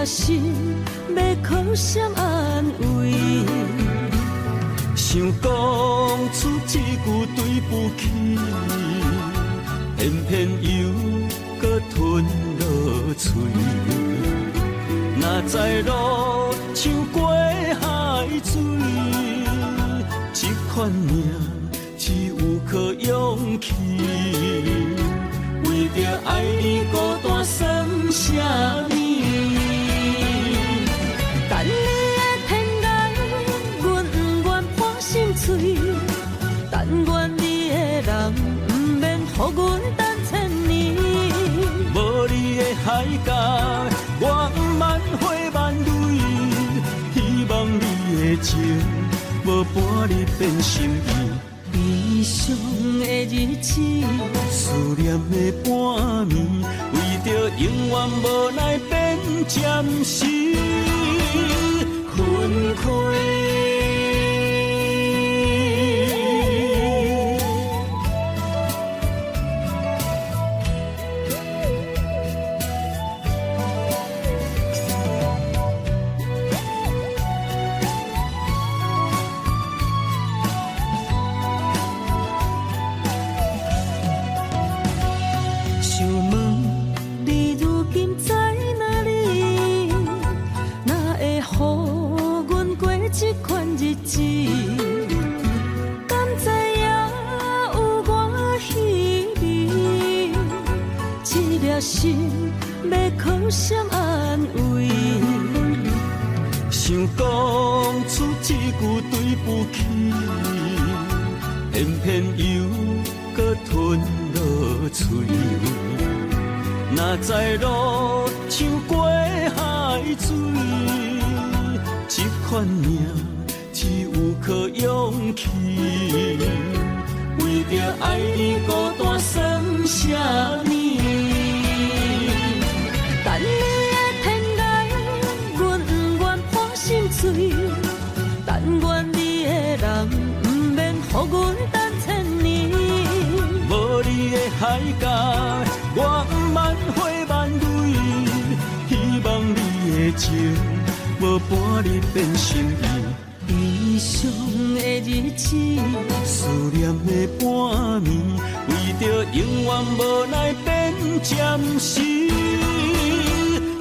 心要靠谁安慰？想讲出一句对不起，偏偏又搁吞落嘴。若知路像过海水，这款命只有靠勇气。为着爱你孤单算啥物？等你的天涯你的情，无伴你变心意。悲伤的日子，思念的半暝，为着永远无奈变暂时分开。心要靠谁安慰？想讲出一句对不起，偏偏又搁吞落嘴。哪知路像过海水，这款命只有靠勇气。为着爱你孤单算什么？等你的天涯，阮不愿破心碎。但愿你的人，不免予阮等千年。无你的海角，我万回万泪。希望你的情，无伴你变心意。悲伤的日子，思念的半暝，为着永远无奈变暂时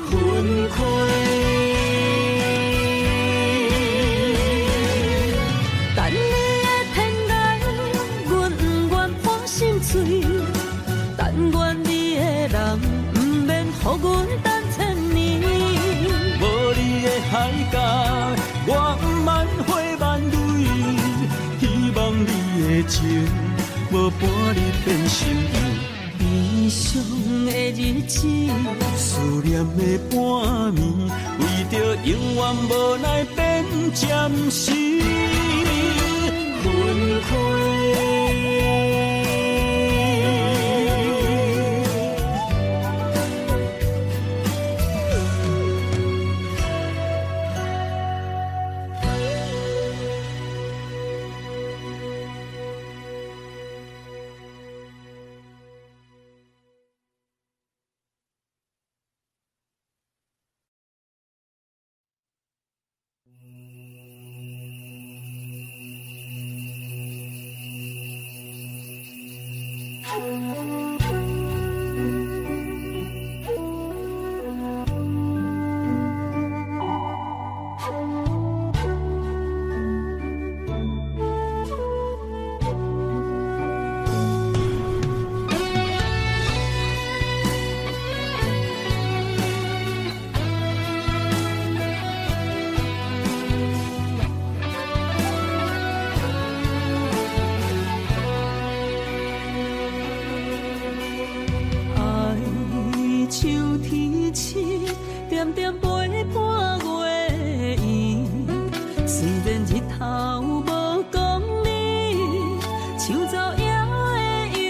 分开。等你的天涯，阮不愿破心碎。但愿你的人，不免予阮等千年。无你的海角，我万回万泪。希望你的情，无伴你变心意。悲伤的日子，思念的半暝，为着永远无奈变暂时分开。点点陪伴月圆，虽然日头无讲你，像走野的优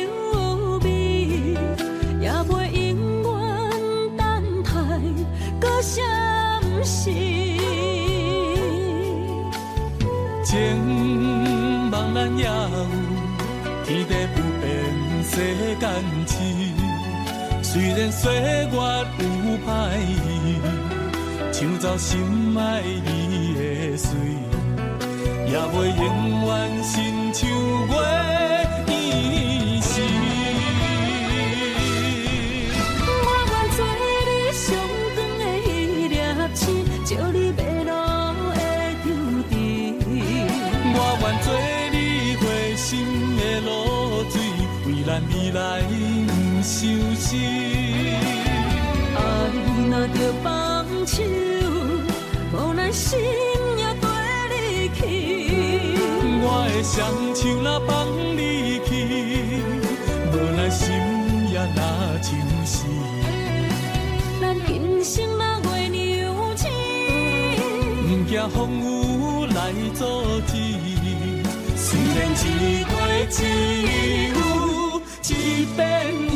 美，也袂永远等待搁闪逝。情茫然也有，天地不变世间事。虽然岁月有歹意，抢走心爱你的水，也袂永远亲像月圆时。我愿做你上长的迄粒星，照你迷路的丢滴。我愿做你回心的露水，为咱未来不相思。爱若着放手，无奈心也跟你去。我的双手若放你去，无奈心也若像死。咱今生若月娘星，不惊风雨雨来阻止。虽然一月只有一遍圆。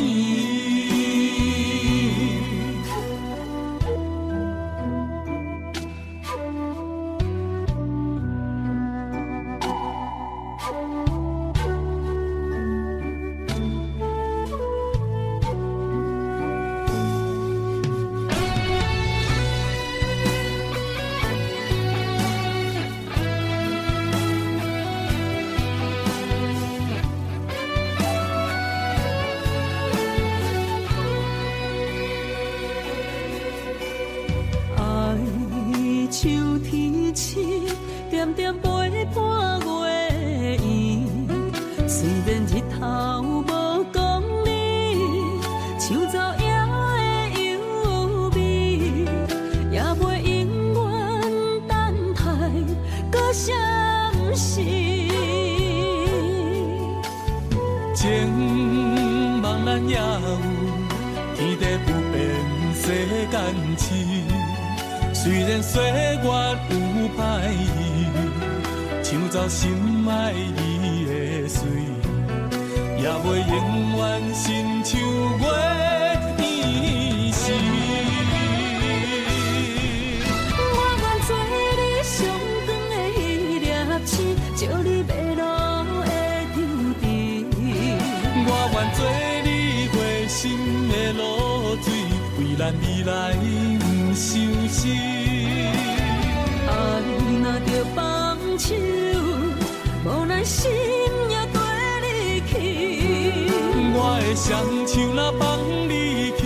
秋天深，点点陪伴月圆。虽然日头无讲理，树走野的优美，也袂永远等待搁闪烁。情茫然也有，天地不变，世间痴。虽然岁月有歹意，抢走心爱伊的水，也袂永远亲像月圆时。我愿做你上长的迄粒星，照你迷路的丢滴。我愿做你回心的露水，为咱未来不伤心。爱若着放手，无奈心也跟你去。我的双手若放你去，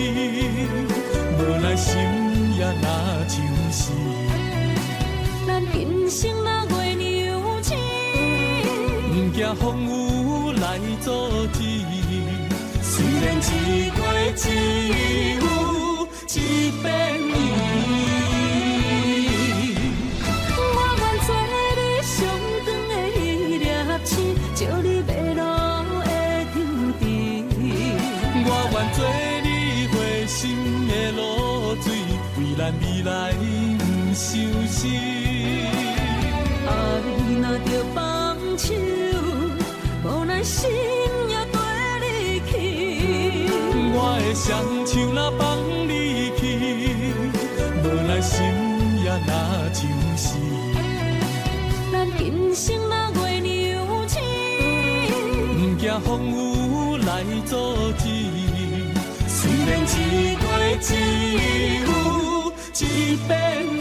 无奈心也若像是。咱今生若月娘亲，不惊风雨来阻止。虽然一月只有一遍圆。照你迷路的丢滴，我愿做你回心的露水，为咱未来不伤心。爱若着放手，无奈心也跟你去。我的双手若放你去，无奈心也若像是。咱今生若月娘亲，不惊风雨来阻止。虽然一月只有一遍圆。